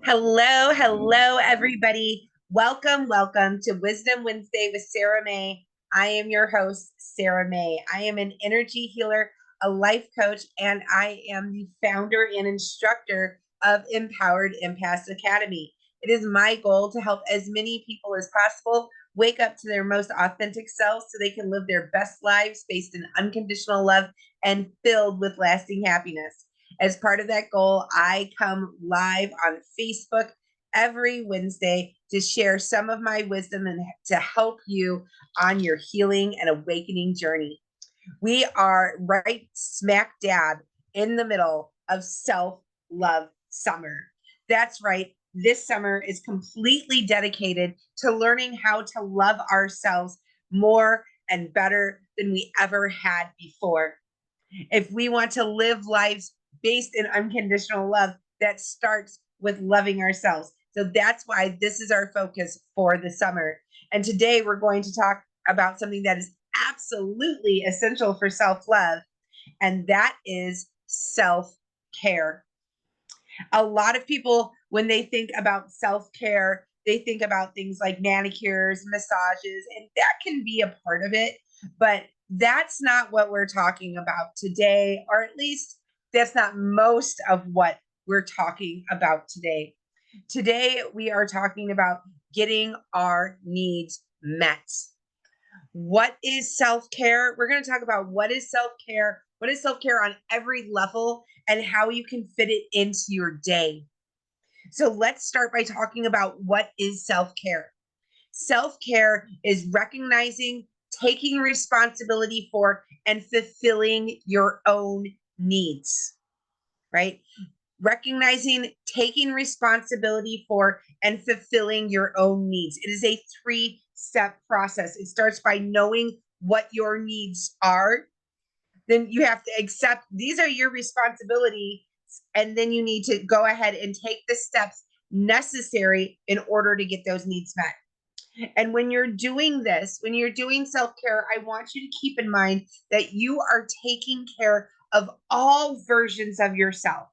Hello, hello, everybody. Welcome to Wisdom Wednesday with Sarah May. I am your host, Sarah May. I am an energy healer, a life coach, and I am the founder and instructor of Empowered Empaths Academy. It is my goal to help as many people as possible wake up to their most authentic selves so they can live their best lives based in unconditional love and filled with lasting happiness. As part of that goal, I come live on Facebook every Wednesday to share some of my wisdom and to help you on your healing and awakening journey. We are right smack dab in the middle of self love summer. That's right. This summer is completely dedicated to learning how to love ourselves more and better than we ever had before. If we want to live lives based in unconditional love, that starts with loving ourselves. So that's why this is our focus for the summer. And today we're going to talk about something that is absolutely essential for self love, and that is self care. A lot of people, when they think about self care, they think about things like manicures, massages, and that can be a part of it. But that's not what we're talking about today, or at least that's not most of what we're talking about today. Today, we are talking about getting our needs met. What is self care? We're going to talk about what is self care on every level, and how you can fit it into your day. So let's start by talking about what is self care. Self care is recognizing, taking responsibility for, and fulfilling your own needs, right? Recognizing, taking responsibility for, and fulfilling your own needs. It is a three-step process. It starts by knowing what your needs are. Then you have to accept these are your responsibility, and then you need to go ahead and take the steps necessary in order to get those needs met. And when you're doing this, when you're doing self care, I want you to keep in mind that you are taking care of all versions of yourself: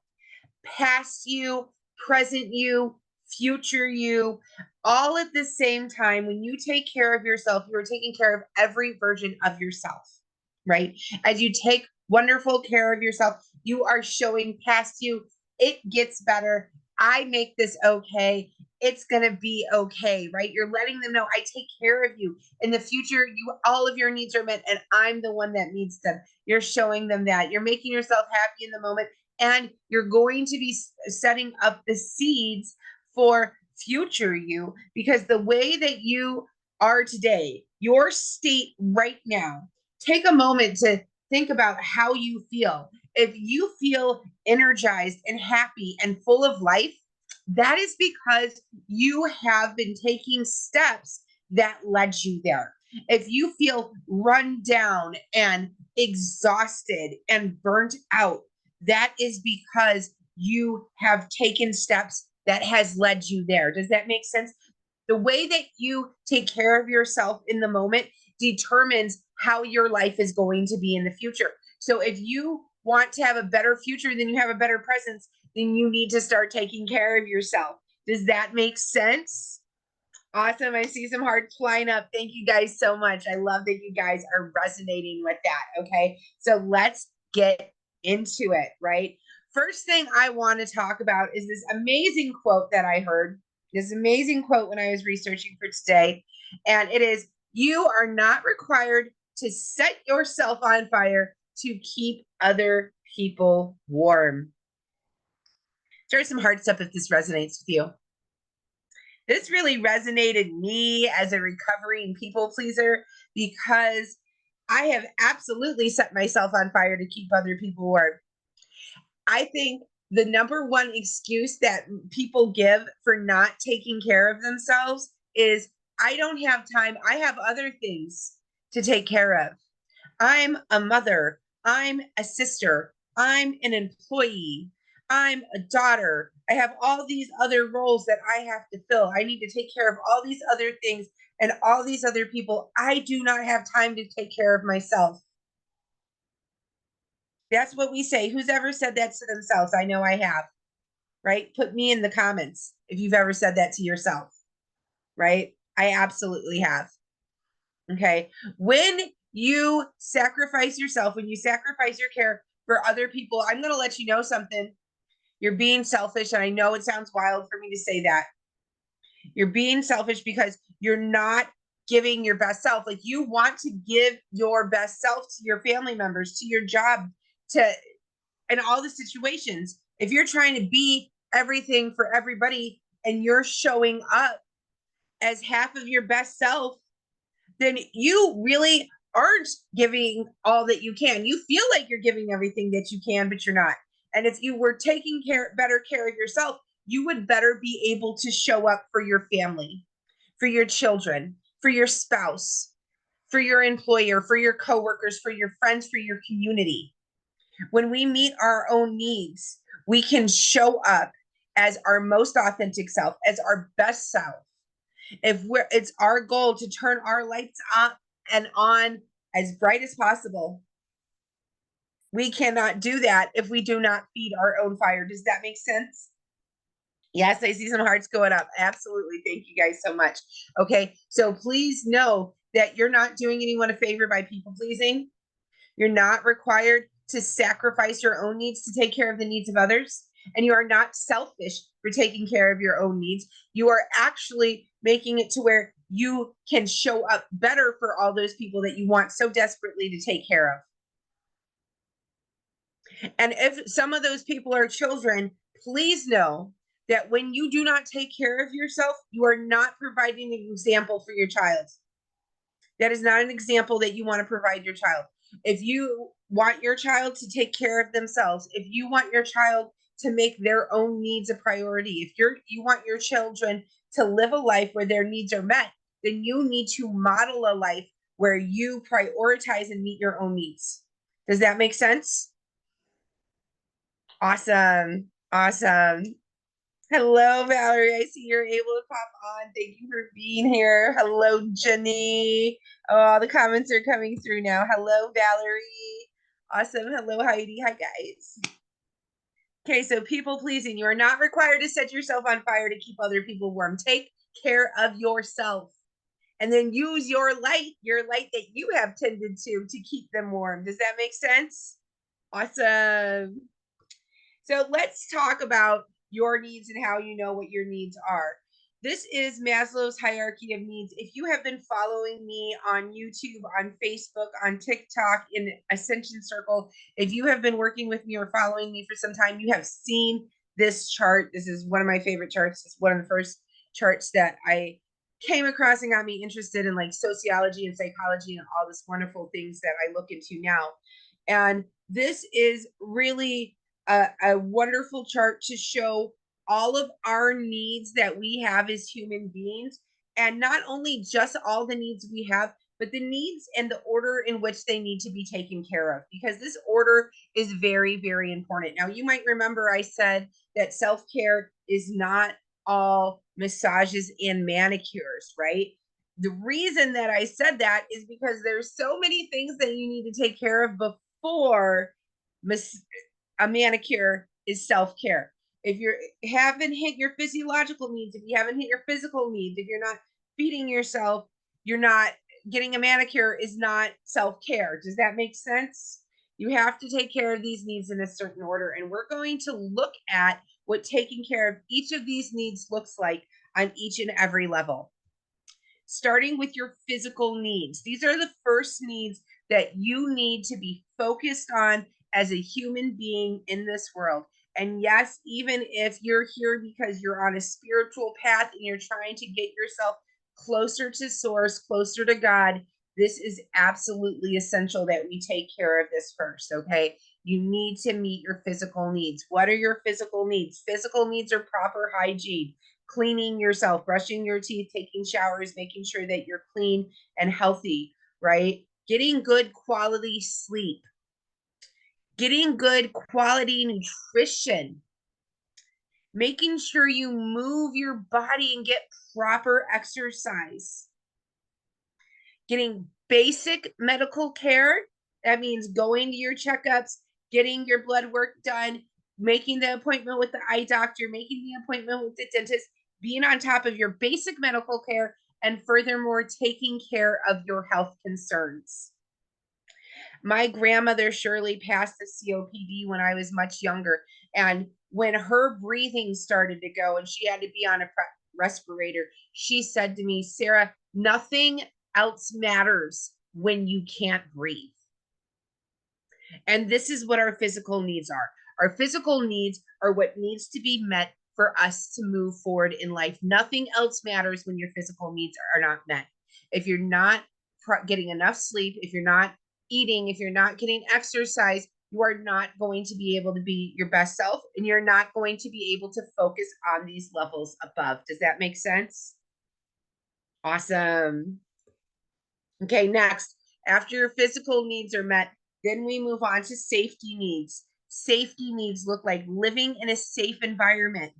past you, present you, future you, all at the same time. When you take care of yourself, you are taking care of every version of yourself, right? As you take wonderful care of yourself, you are showing past you, it gets better. I make this okay. It's going to be okay, right? You're letting them know I take care of you. In the future, you all of your needs are met and I'm the one that meets them. You're showing them that. You're making yourself happy in the moment, and you're going to be setting up the seeds for future you, because the way that you are today, your state right now, take a moment to think about how you feel. If you feel energized and happy and full of life, that is because you have been taking steps that led you there. If you feel run down and exhausted and burnt out, that is because you have taken steps that has led you there. Does that make sense? The way that you take care of yourself in the moment determines how your life is going to be in the future. So if you want to have a better future, then you have a better presence, then you need to start taking care of yourself. Does that make sense? Awesome. I see some hearts flying up. Thank you guys so much. I love that you guys are resonating with that. Okay. So let's get into it, right? First thing I want to talk about is this amazing quote that I heard, this amazing quote when I was researching for today. And it is, you are not required to set yourself on fire to keep other people warm. Throw some hearts up if this resonates with you. This really resonated me as a recovering people pleaser, because I have absolutely set myself on fire to keep other people warm. I think the number one excuse that people give for not taking care of themselves is, I don't have time. I have other things to take care of. I'm a mother. I'm a sister. I'm an employee. I'm a daughter. I have all these other roles that I have to fill. I need to take care of all these other things and all these other people. I do not have time to take care of myself. That's what we say. Who's ever said that to themselves? I know I have, right? Put me in the comments. if you've ever said that to yourself, right? I absolutely have. Okay. When you sacrifice yourself, when you sacrifice your care for other people, I'm going to let you know something. You're being selfish. And I know it sounds wild for me to say that. You're being selfish because you're not giving your best self. Like, you want to give your best self to your family members, to your job, to in all the situations. If you're trying to be everything for everybody and you're showing up as half of your best self, then you really aren't giving all that you can. You feel like you're giving everything that you can, but you're not. And if you were taking better care of yourself, you would better be able to show up for your family, for your children, for your spouse, for your employer, for your coworkers, for your friends, for your community. When we meet our own needs, we can show up as our most authentic self, as our best self. It's our goal to turn our lights up and on as bright as possible. We cannot do that if we do not feed our own fire. Does that make sense? Yes, I see some hearts going up. Absolutely. Thank you guys so much. Okay, so please know that you're not doing anyone a favor by people pleasing. You're not required to sacrifice your own needs to take care of the needs of others. And you are not selfish for taking care of your own needs. You are actually making it to where you can show up better for all those people that you want so desperately to take care of. And if some of those people are children, please know that when you do not take care of yourself, you are not providing an example for your child. That is not an example that you want to provide your child. If you want your child to take care of themselves, if you want your child to make their own needs a priority, if you want your children to live a life where their needs are met, then you need to model a life where you prioritize and meet your own needs. Does that make sense? Awesome. Awesome. Hello, Valerie. I see you're able to pop on. Thank you for being here. Hello, Jenny. Oh, the comments are coming through now. Hello, Valerie. Awesome. Hello, Heidi. Hi, guys. Okay, so people pleasing. You are not required to set yourself on fire to keep other people warm. Take care of yourself and then use your light that you have tended to keep them warm. Does that make sense? Awesome. So let's talk about your needs and how you know what your needs are. This is Maslow's hierarchy of needs. If you have been following me on YouTube, on Facebook, on TikTok, in Ascension Circle, if you have been working with me or following me for some time, you have seen this chart. This is one of my favorite charts. It's one of the first charts that I came across and got me interested in, like sociology and psychology and all this wonderful things that I look into now. And this is really a wonderful chart to show all of our needs that we have as human beings, and not only just all the needs we have, but the needs and the order in which they need to be taken care of, because this order is very, very important. Now, you might remember I said that self-care is not all massages and manicures, right? The reason that I said that is because there's so many things that you need to take care of before a manicure is self-care. If you haven't hit your physiological needs, if you haven't hit your physical needs, if you're not feeding yourself, you're not getting a manicure is not self-care. Does that make sense? You have to take care of these needs in a certain order. And we're going to look at what taking care of each of these needs looks like on each and every level. Starting with your physical needs. These are the first needs that you need to be focused on as a human being in this world. And yes, even if you're here because you're on a spiritual path and you're trying to get yourself closer to source, closer to God, this is absolutely essential that we take care of this first, okay? You need to meet your physical needs. What are your physical needs? Physical needs are proper hygiene, cleaning yourself, brushing your teeth, taking showers, making sure that you're clean and healthy, right? Getting good quality sleep, getting good quality nutrition, making sure you move your body and get proper exercise, getting basic medical care. That means going to your checkups, getting your blood work done, making the appointment with the eye doctor, making the appointment with the dentist, being on top of your basic medical care, and furthermore, taking care of your health concerns. My grandmother Shirley passed the COPD when I was much younger. And when her breathing started to go and she had to be on a respirator, she said to me, Sarah, nothing else matters when you can't breathe. And this is what our physical needs are. Our physical needs are what needs to be met for us to move forward in life. Nothing else matters when your physical needs are not met. If you're not getting enough sleep, if you're not eating, if you're not getting exercise, you are not going to be able to be your best self, and you're not going to be able to focus on these levels above. Does that make sense? Awesome. Okay, next, after your physical needs are met, then we move on to safety needs. Safety needs look like living in a safe environment.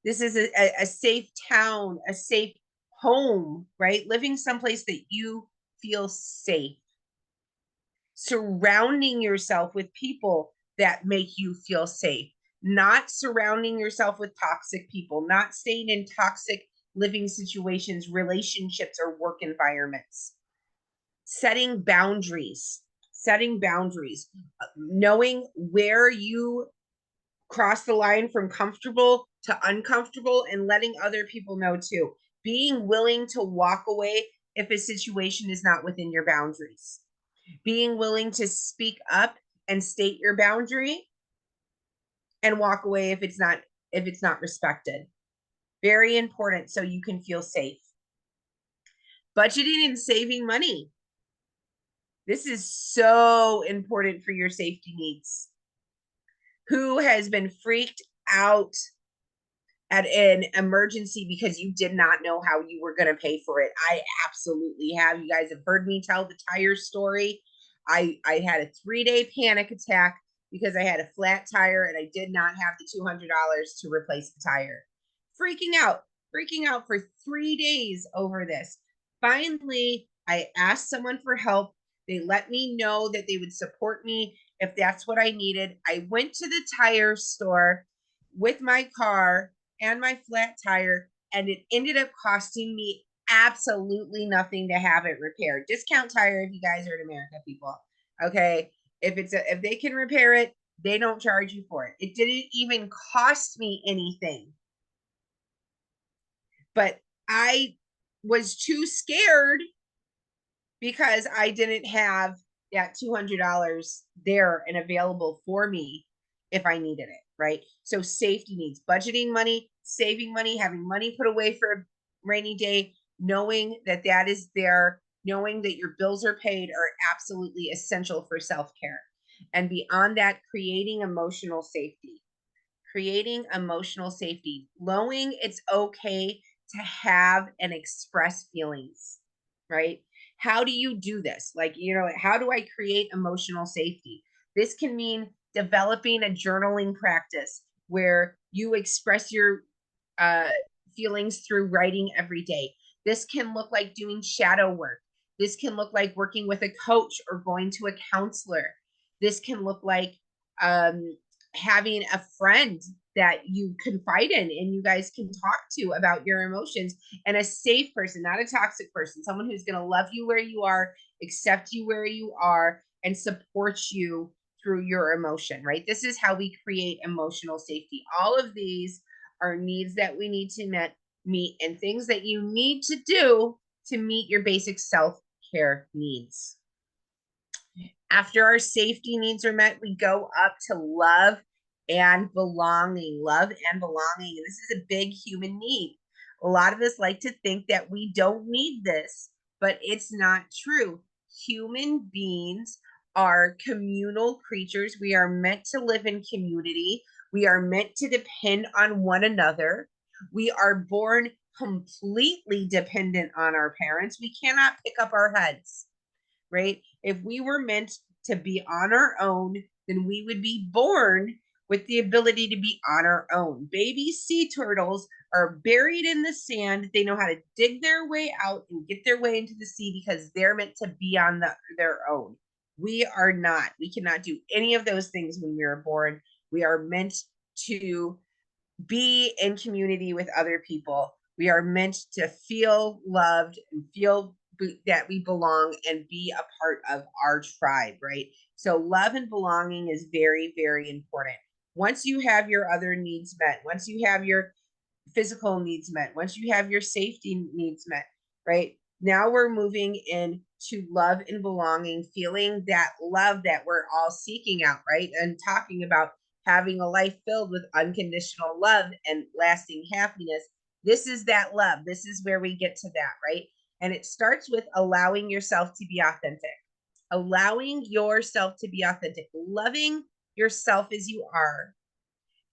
This is a safe town, a safe home, right? Living someplace that you feel safe. Surrounding yourself with people that make you feel safe, not surrounding yourself with toxic people, not staying in toxic living situations, relationships, or work environments. Setting boundaries, knowing where you cross the line from comfortable to uncomfortable, and letting other people know too. Being willing to walk away if a situation is not within your boundaries. Being willing to speak up and state your boundary and walk away if it's not respected. Very important, so you can feel safe. Budgeting and saving money. This is so important for your safety needs. Who has been freaked out at an emergency because you did not know how you were going to pay for it? I absolutely have. You guys have heard me tell the tire story. I had a 3-day panic attack because I had a flat tire and I did not have the $200 to replace the tire. Freaking out for 3 days over this. Finally, I asked someone for help. They let me know that they would support me if that's what I needed. I went to the tire store with my car and my flat tire, and it ended up costing me absolutely nothing to have it repaired. Discount tire if you guys are in America, people. Okay. If they can repair it, they don't charge you for it. It didn't even cost me anything. But I was too scared because I didn't have that $200 there and available for me if I needed it, right? So safety needs, budgeting money, saving money, having money put away for a rainy day, knowing that that is there, knowing that your bills are paid are absolutely essential for self-care. And beyond that, creating emotional safety. Knowing it's okay to have and express feelings, right? How do you do this? Like, how do I create emotional safety? This can mean developing a journaling practice where you express your feelings through writing every day. This can look like doing shadow work. This can look like working with a coach or going to a counselor. This can look like having a friend that you confide in and you guys can talk to about your emotions, and a safe person, not a toxic person, someone who's going to love you where you are, accept you where you are, and support you through your emotion, right? This is how we create emotional safety. All of these are needs that we need to meet and things that you need to do to meet your basic self-care needs. After our safety needs are met, we go up to love and belonging. Love and belonging. And this is a big human need. A lot of us like to think that we don't need this, but it's not true. Human beings are communal creatures. We are meant to live in community. We are meant to depend on one another. We are born completely dependent on our parents. We cannot pick up our heads, right? If we were meant to be on our own, then we would be born with the ability to be on our own. Baby sea turtles are buried in the sand. They know how to dig their way out and get their way into the sea because they're meant to be on their own. We are not. We cannot do any of those things when we are born. We are meant to be in community with other people. We are meant to feel loved and feel that we belong and be a part of our tribe, right? So, love and belonging is very, very important. Once you have your other needs met, once you have your physical needs met, once you have your safety needs met, right? Now we're moving into love and belonging, feeling that love that we're all seeking out, right? And talking about having a life filled with unconditional love and lasting happiness. This is that love. This is where we get to that, right? And it starts with allowing yourself to be authentic, allowing yourself to be authentic, loving yourself as you are,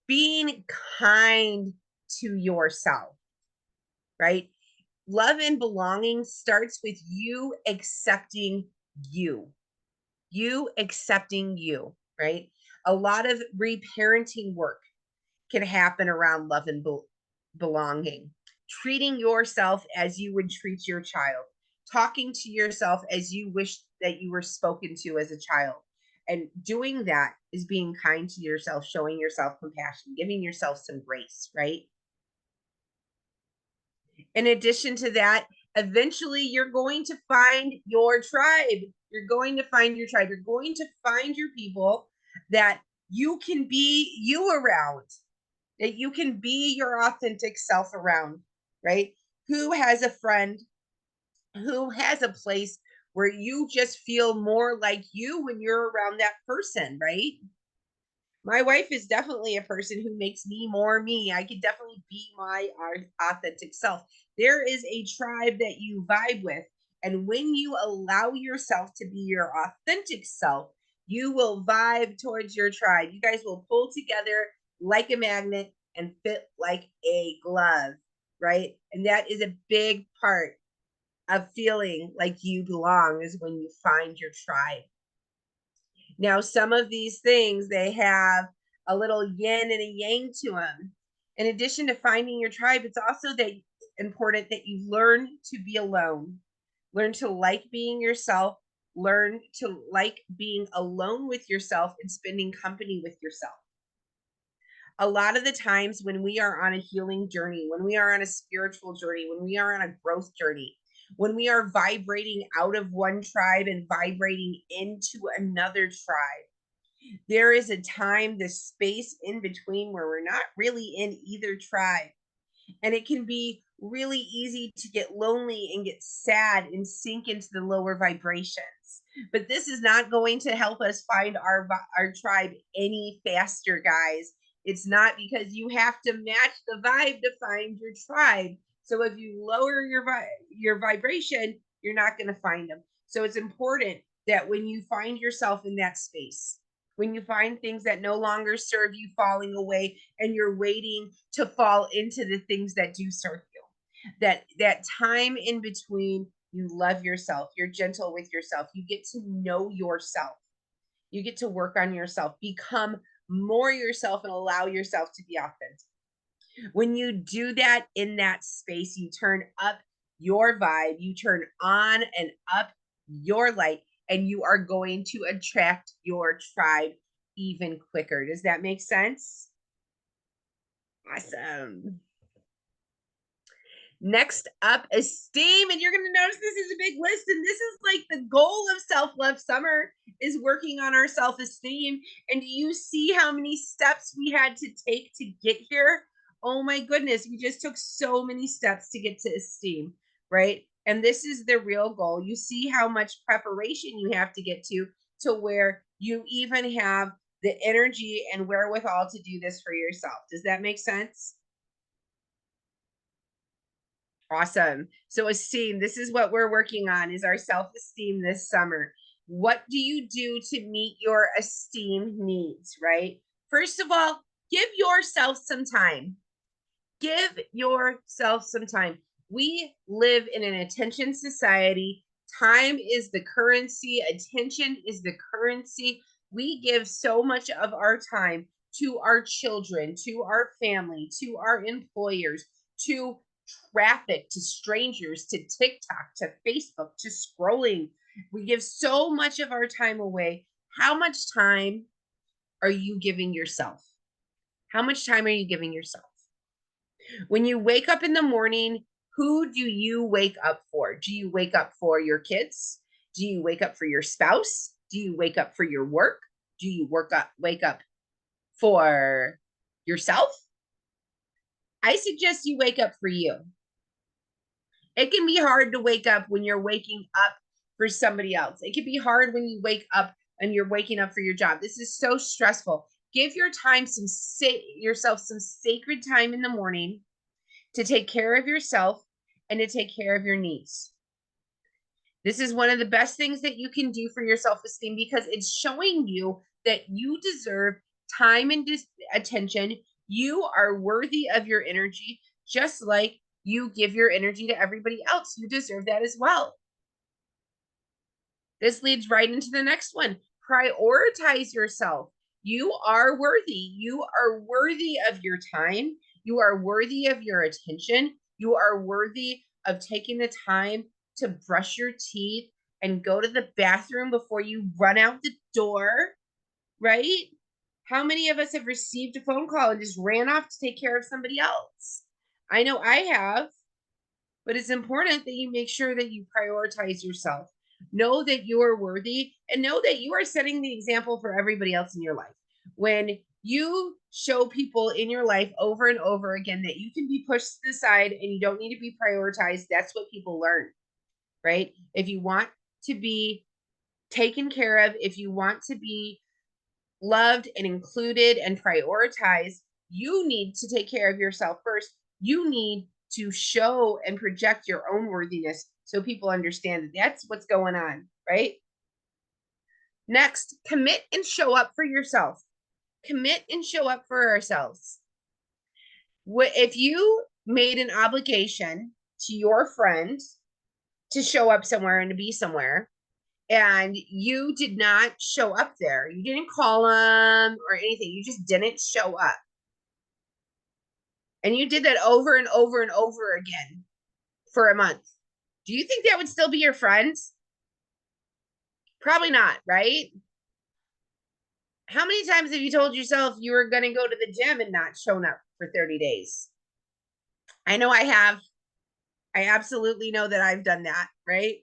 being kind to yourself, right? Love and belonging starts with you accepting you, you accepting you, right? A lot of reparenting work can happen around love and belonging. Treating yourself as you would treat your child, talking to yourself as you wish that you were spoken to as a child. And doing that is being kind to yourself, showing yourself compassion, giving yourself some grace, right? In addition to that, eventually you're going to find your tribe. You're going to find your tribe. You're going to find your people that you can be you around, that you can be your authentic self around, right? Who has a friend, who has a place where you just feel more like you when you're around that person, right? My wife is definitely a person who makes me more me. I can definitely be my authentic self. There is a tribe that you vibe with. And when you allow yourself to be your authentic self, you will vibe towards your tribe. You guys will pull together like a magnet and fit like a glove, right? And that is a big part of feeling like you belong, is when you find your tribe. Now, some of these things, they have a little yin and a yang to them. In addition to finding your tribe, it's also that important that you learn to be alone, learn to like being yourself, learn to like being alone with yourself and spending company with yourself. A lot of the times when we are on a healing journey, when we are on a spiritual journey, when we are on a growth journey, when we are vibrating out of one tribe and vibrating into another tribe, there is a time, the space in between where we're not really in either tribe. And it can be really easy to get lonely and get sad and sink into the lower vibrations. But this is not going to help us find our tribe any faster, guys. It's not, because you have to match the vibe to find your tribe. So if you lower your vibration, you're not going to find them. So it's important that when you find yourself in that space, when you find things that no longer serve you falling away, and you're waiting to fall into the things that do serve you, that time in between, you love yourself, you're gentle with yourself, you get to know yourself, you get to work on yourself, become more yourself, and allow yourself to be authentic. When you do that in that space, you turn up your vibe, you turn on and up your light, and you are going to attract your tribe even quicker. Does that make sense? Awesome. Next up, esteem. And you're going to notice this is a big list. And this is like the goal of Self Love Summer, is working on our self esteem. And do you see how many steps we had to take to get here? Oh my goodness, we just took so many steps to get to esteem, right? And this is the real goal. You see how much preparation you have to get to where you even have the energy and wherewithal to do this for yourself. Does that make sense? Awesome. So esteem, this is what we're working on, is our self-esteem this summer. What do you do to meet your esteem needs, right? First of all, give yourself some time. Give yourself some time. We live in an attention society. Time is the currency, attention is the currency. We give so much of our time to our children, to our family, to our employers, to traffic, to strangers, to TikTok, to Facebook, to scrolling. We give so much of our time away. How much time are you giving yourself? How much time are you giving yourself? When you wake up in the morning, who do you wake up for? Do you wake up for your kids? Do you wake up for your spouse? Do you wake up for your work? Do you wake up for yourself? I suggest you wake up for you. It can be hard to wake up when you're waking up for somebody else. It can be hard when you wake up and you're waking up for your job. This is so stressful. Give yourself some sacred time in the morning to take care of yourself and to take care of your needs. This is one of the best things that you can do for your self-esteem because it's showing you that you deserve time and attention. You are worthy of your energy, just like you give your energy to everybody else. You deserve that as well. This leads right into the next one. Prioritize yourself. You are worthy. You are worthy of your time. You are worthy of your attention. You are worthy of taking the time to brush your teeth and go to the bathroom before you run out the door, right? How many of us have received a phone call and just ran off to take care of somebody else? I know I have, but it's important that you make sure that you prioritize yourself. Know that you are worthy and know that you are setting the example for everybody else in your life. When you show people in your life over and over again that you can be pushed to the side and you don't need to be prioritized, that's what people learn, right? If you want to be taken care of, if you want to be loved and included and prioritized, you need to take care of yourself first. You need to show and project your own worthiness so people understand that that's what's going on, right? Next, commit and show up for yourself. Commit and show up for ourselves. If you made an obligation to your friend to show up somewhere and to be somewhere, and you did not show up there, you didn't call them or anything, you just didn't show up, and you did that over and over and over again for a month, do you think that would still be your friends? Probably not, right? How many times have you told yourself you were going to go to the gym and not shown up for 30 days? I know I have. I absolutely know that I've done that, right?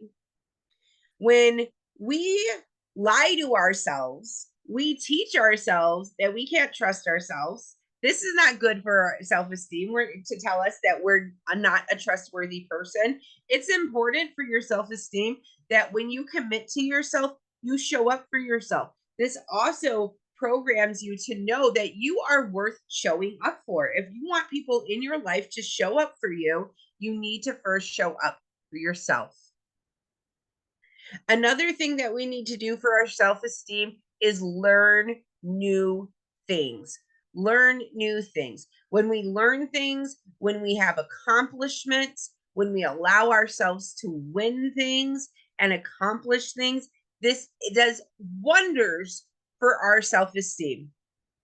When we lie to ourselves, we teach ourselves that we can't trust ourselves. This is not good for our self-esteem. To tell us that we're not a trustworthy person. It's important for your self-esteem that when you commit to yourself, you show up for yourself. This also programs you to know that you are worth showing up for. If you want people in your life to show up for you, you need to first show up for yourself. Another thing that we need to do for our self-esteem is learn new things. Learn new things. When we learn things, when we have accomplishments, when we allow ourselves to win things and accomplish things, it does wonders for our self-esteem.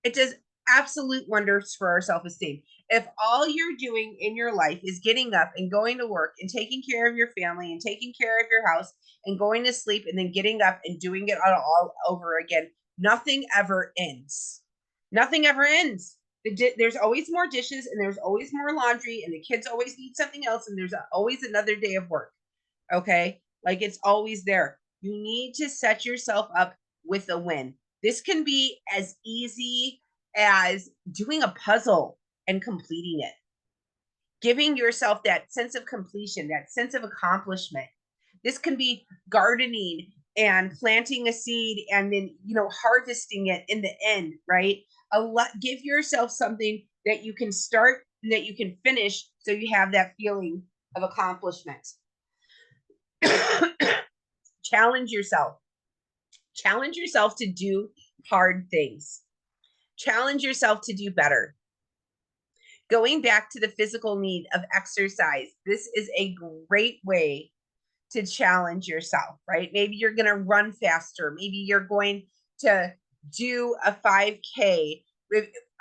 It does absolute wonders for our self-esteem. If all you're doing in your life is getting up and going to work and taking care of your family and taking care of your house and going to sleep and then getting up and doing it all over again, nothing ever ends. Nothing ever ends. There's always more dishes and there's always more laundry and the kids always need something else and there's always another day of work. Okay? Like it's always there. You need to set yourself up with a win. This can be as easy as doing a puzzle and completing it. Giving yourself that sense of completion, that sense of accomplishment. This can be gardening and planting a seed and then, harvesting it in the end, right? Give yourself something that you can start and that you can finish so you have that feeling of accomplishment. Challenge yourself. Challenge yourself to do hard things. Challenge yourself to do better. Going back to the physical need of exercise, this is a great way to challenge yourself, right? Maybe you're going to run faster. Maybe you're going to do a 5K.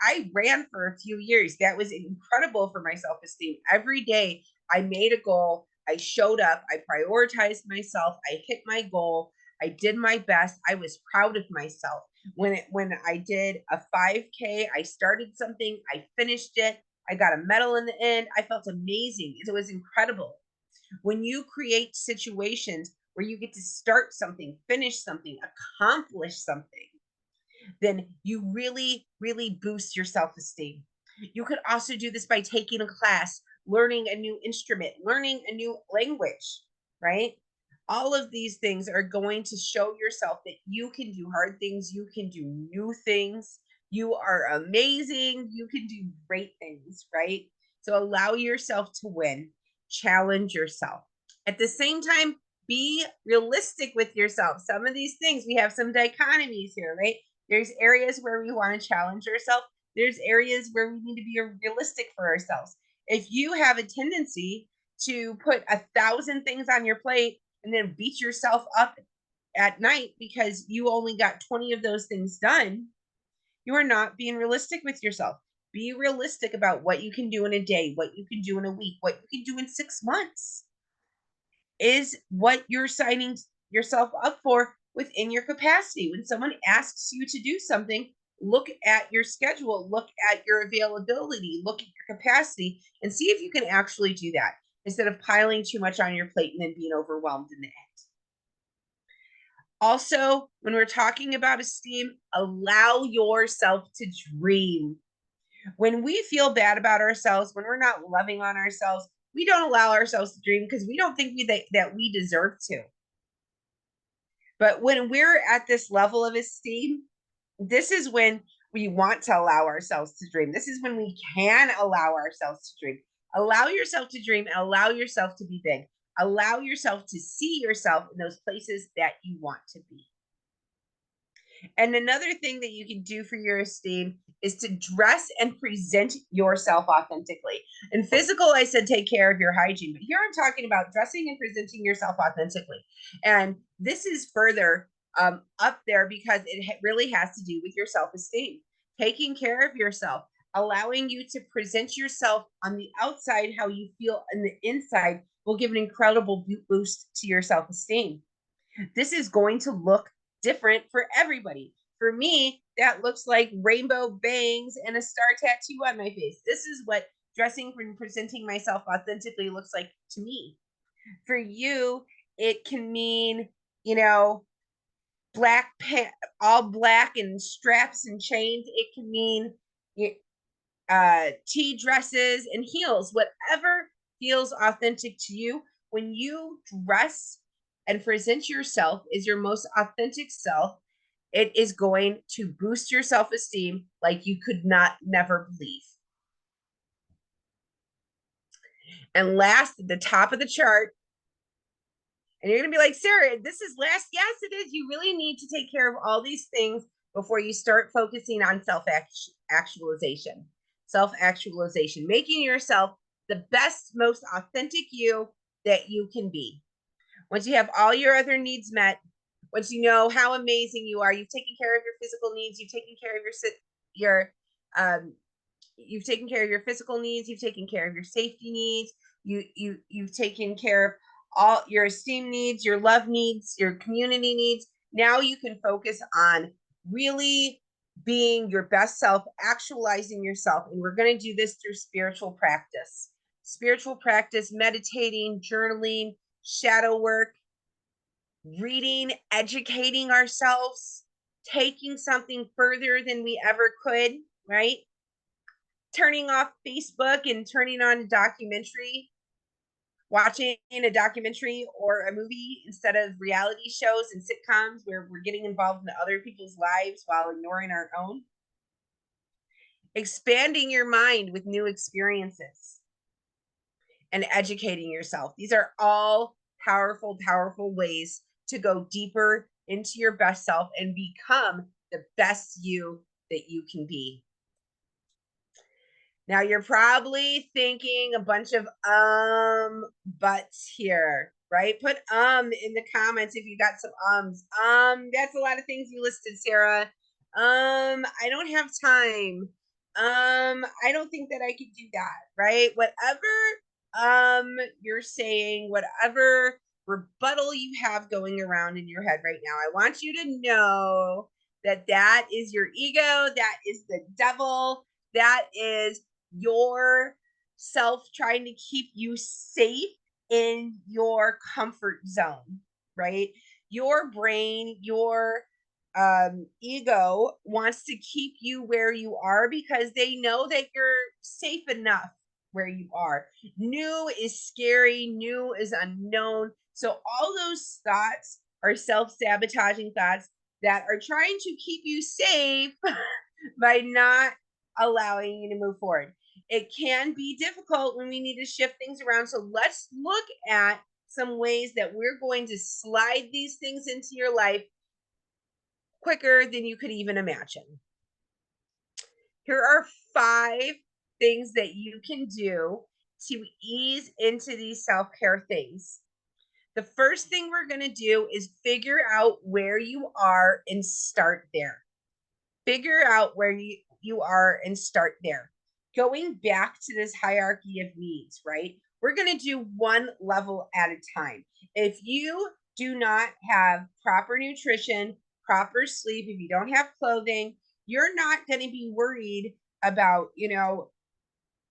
I ran for a few years. That was incredible for my self-esteem. Every day I made a goal. I showed up. I prioritized myself. I hit my goal. I did my best. I was proud of myself. When I did a 5K, I started something, I finished it. I got a medal in the end. I felt amazing. It was incredible. When you create situations where you get to start something, finish something, accomplish something, then you really, really boost your self-esteem. You could also do this by taking a class, learning a new instrument, learning a new language, right? All of these things are going to show yourself that you can do hard things, you can do new things, you are amazing, you can do great things, right? So allow yourself to win, challenge yourself. At the same time, be realistic with yourself. Some of these things, we have some dichotomies here, right? There's areas where we want to challenge ourselves. There's areas where we need to be realistic for ourselves. If you have a tendency to put 1,000 things on your plate and then beat yourself up at night because you only got 20 of those things done, you are not being realistic with yourself. Be realistic about what you can do in a day, what you can do in a week, what you can do in 6 months. Is what you're signing yourself up for within your capacity. When someone asks you to do something, look at your schedule, look at your availability, look at your capacity, and see if you can actually do that instead of piling too much on your plate and then being overwhelmed in the end. Also, when we're talking about esteem, allow yourself to dream. When we feel bad about ourselves, when we're not loving on ourselves, we don't allow ourselves to dream because we don't think that we deserve to. But when we're at this level of esteem, this is when we want to allow ourselves to dream. This is when we can allow ourselves to dream. Allow yourself to dream and allow yourself to be big. Allow yourself to see yourself in those places that you want to be. And another thing that you can do for your esteem is to dress and present yourself authentically. In physical, I said take care of your hygiene, but here I'm talking about dressing and presenting yourself authentically. And this is further up there because it really has to do with your self esteem, taking care of yourself, allowing you to present yourself on the outside how you feel on the inside will give an incredible boost to your self esteem. This is going to look different for everybody. For me, that looks like rainbow bangs and a star tattoo on my face. This is what dressing and presenting myself authentically looks like to me. For you, it can mean, you know, black pants, all black and straps and chains. It can mean tea dresses and heels, whatever feels authentic to you. When you dress and present yourself as your most authentic self, it is going to boost your self-esteem like you could not never believe. And last, at the top of the chart, and you're going to be like, Sarah, this is last. Yes, it is. You really need to take care of all these things before you start focusing on self-actualization. Self-actualization, making yourself the best, most authentic you that you can be. Once you have all your other needs met, once you know how amazing you are, you've taken care of your physical needs, you've taken care of you've taken care of your physical needs, you've taken care of your safety needs, you've taken care of all your esteem needs, your love needs, your community needs. Now you can focus on really being your best self, actualizing yourself. And we're going to do this through spiritual practice. Spiritual practice, meditating, journaling, shadow work, reading, educating ourselves, taking something further than we ever could, right? Turning off Facebook and turning on a documentary, watching a documentary or a movie instead of reality shows and sitcoms where we're getting involved in other people's lives while ignoring our own. Expanding your mind with new experiences and educating yourself. These are all powerful, powerful ways to go deeper into your best self and become the best you that you can be. Now you're probably thinking a bunch of buts here, right? Put in the comments if you got some ums. That's a lot of things you listed, Sarah. I don't have time. I don't think that I could do that, right? Whatever you're saying, whatever rebuttal you have going around in your head right now, I want you to know that that is your ego, that is the devil, that is yourself trying to keep you safe in your comfort zone, right? Your brain, your ego wants to keep you where you are because they know that you're safe enough where you are. New is scary, new is unknown. So all those thoughts are self-sabotaging thoughts that are trying to keep you safe by not allowing you to move forward. It can be difficult when we need to shift things around. So let's look at some ways that we're going to slide these things into your life quicker than you could even imagine. Here are 5 things that you can do to ease into these self-care things. The first thing we're going to do is figure out where you are and start there. Figure out where you are and start there. Going back to this hierarchy of needs, right? We're going to do one level at a time. If you do not have proper nutrition, proper sleep, if you don't have clothing, you're not going to be worried about,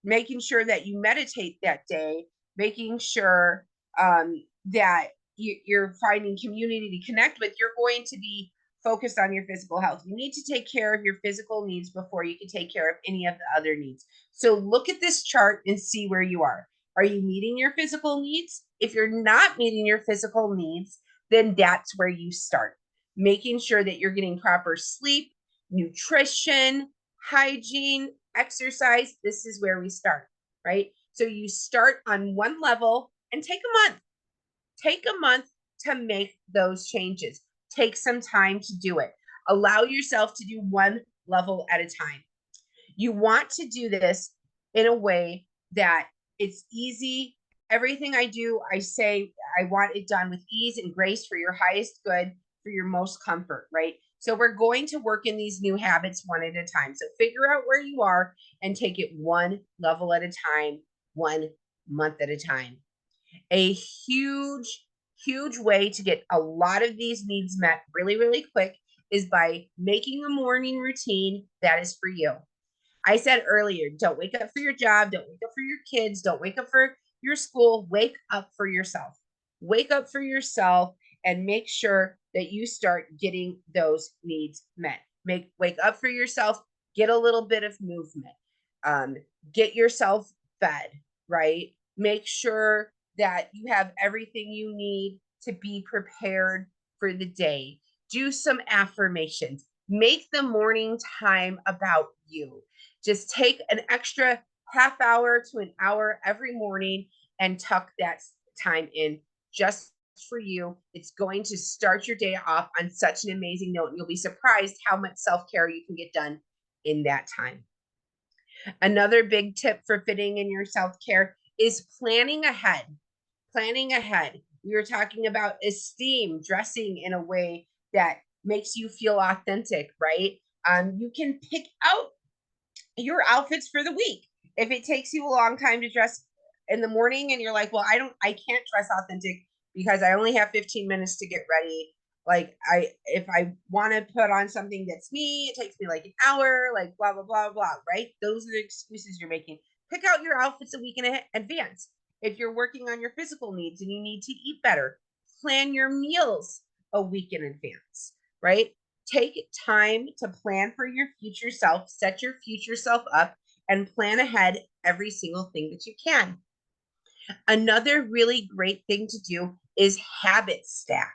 making sure that you meditate that day, making sure that you're finding community to connect with. You're going to be focused on your physical health. You need to take care of your physical needs before you can take care of any of the other needs. So look at this chart and see where you are. Are you meeting your physical needs? If you're not meeting your physical needs, then that's where you start. Making sure that you're getting proper sleep, nutrition, hygiene, exercise. This is where we start, right? So you start on one level and take a month. Take a month to make those changes. Take some time to do it. Allow yourself to do one level at a time. You want to do this in a way that it's easy. Everything I do, I say I want it done with ease and grace for your highest good, for your most comfort, right? So we're going to work in these new habits one at a time. So figure out where you are and take it one level at a time, 1 month at a time. A huge way to get a lot of these needs met really, really quick is by making a morning routine that is for you. I said earlier, don't wake up for your job, don't wake up for your kids, don't wake up for your school, wake up for yourself. Wake up for yourself and make sure that you start getting those needs met. Wake up for yourself, get a little bit of movement. Get yourself fed, right? Make sure that you have everything you need to be prepared for the day. Do some affirmations. Make the morning time about you. Just take an extra half hour to an hour every morning and tuck that time in just for you. It's going to start your day off on such an amazing note. And you'll be surprised how much self-care you can get done in that time. Another big tip for fitting in your self-care is planning ahead. Planning ahead. We were talking about esteem, dressing in a way that makes you feel authentic, right? You can pick out your outfits for the week. If it takes you a long time to dress in the morning and you're like, well, I can't dress authentic because I only have 15 minutes to get ready. Like if I want to put on something that's me, it takes me like an hour, like blah, blah, blah, blah, right? Those are the excuses you're making. Pick out your outfits a week in advance. If you're working on your physical needs and you need to eat better, plan your meals a week in advance, right? Take time to plan for your future self, set your future self up, and plan ahead every single thing that you can. Another really great thing to do is habit stack.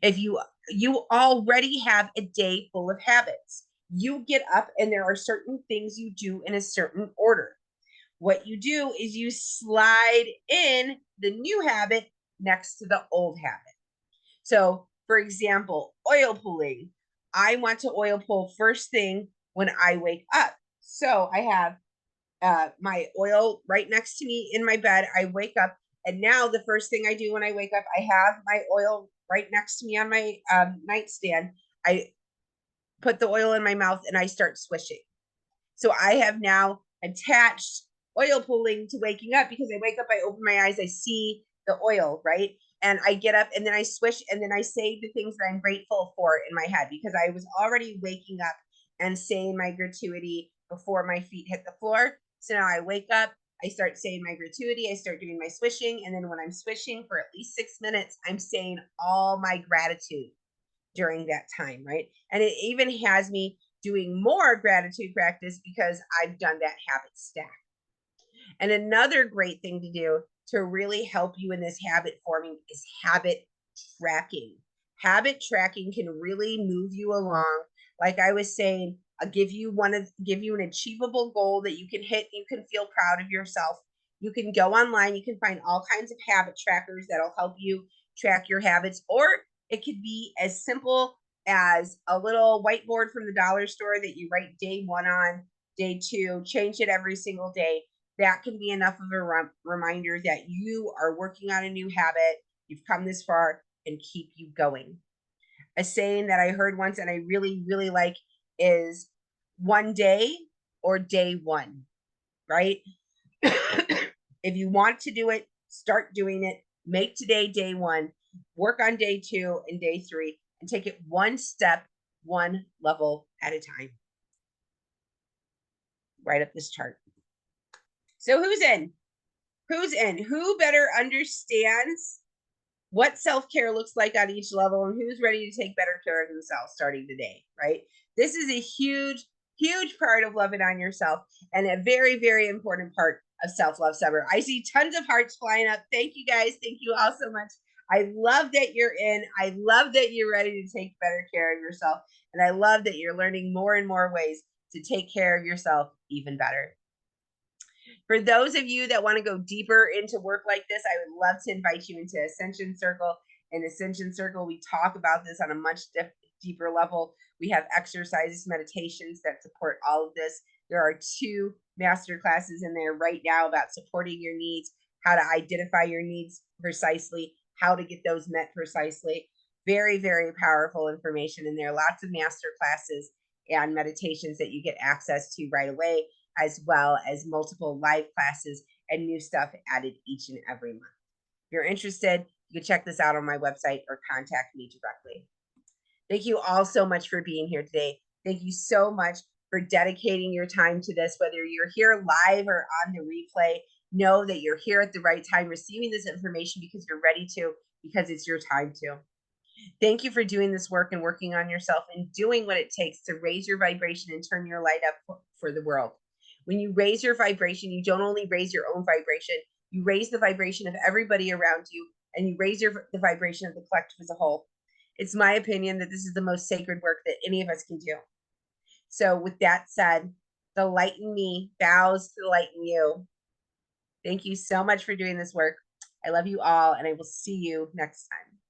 If you already have a day full of habits, you get up and there are certain things you do in a certain order. What you do is you slide in the new habit next to the old habit. So, for example, oil pulling. I want to oil pull first thing when I wake up. So I have my oil right next to me in my bed. I wake up, and now the first thing I do when I wake up, I have my oil right next to me on my nightstand. I put the oil in my mouth and I start swishing. So I have now attached oil pulling to waking up because I wake up, I open my eyes, I see the oil, right? And I get up and then I swish and then I say the things that I'm grateful for in my head because I was already waking up and saying my gratuity before my feet hit the floor. So now I wake up, I start saying my gratuity, I start doing my swishing. And then when I'm swishing for at least 6 minutes, I'm saying all my gratitude during that time, right? And it even has me doing more gratitude practice because I've done that habit stack. And another great thing to do to really help you in this habit forming is habit tracking. Habit tracking can really move you along. Like I was saying, I'll give you an achievable goal that you can hit. You can feel proud of yourself. You can go online, you can find all kinds of habit trackers that'll help you track your habits, or it could be as simple as a little whiteboard from the dollar store that you write day 1 on, day 2, change it every single day. That can be enough of a reminder that you are working on a new habit, you've come this far, and keep you going. A saying that I heard once and I really, really like is one day or day one, right? If you want to do it, start doing it. Make today day 1, work on day 2 and day 3, and take it one step, one level at a time. Write up this chart. So who's in? Who's in? Who better understands what self-care looks like on each level, and who's ready to take better care of themselves starting today, right? This is a huge, huge part of loving on yourself and a very, very important part of self-love summer. I see tons of hearts flying up. Thank you guys. Thank you all so much. I love that you're in. I love that you're ready to take better care of yourself. And I love that you're learning more and more ways to take care of yourself even better. For those of you that want to go deeper into work like this, I would love to invite you into Ascension Circle. In Ascension Circle, we talk about this on a much deeper level. We have exercises, meditations that support all of this. There are 2 master classes in there right now about supporting your needs, how to identify your needs precisely, how to get those met precisely. Very, very powerful information in there. Lots of master classes and meditations that you get access to right away, as well as multiple live classes and new stuff added each and every month. If you're interested, you can check this out on my website or contact me directly. Thank you all so much for being here today. Thank you so much for dedicating your time to this. Whether you're here live or on the replay, know that you're here at the right time, receiving this information because you're ready to, because it's your time to. Thank you for doing this work and working on yourself and doing what it takes to raise your vibration and turn your light up for the world. When you raise your vibration, you don't only raise your own vibration, you raise the vibration of everybody around you, and you raise the vibration of the collective as a whole. It's my opinion that this is the most sacred work that any of us can do. So with that said, the light in me bows to the light in you. Thank you so much for doing this work. I love you all, and I will see you next time.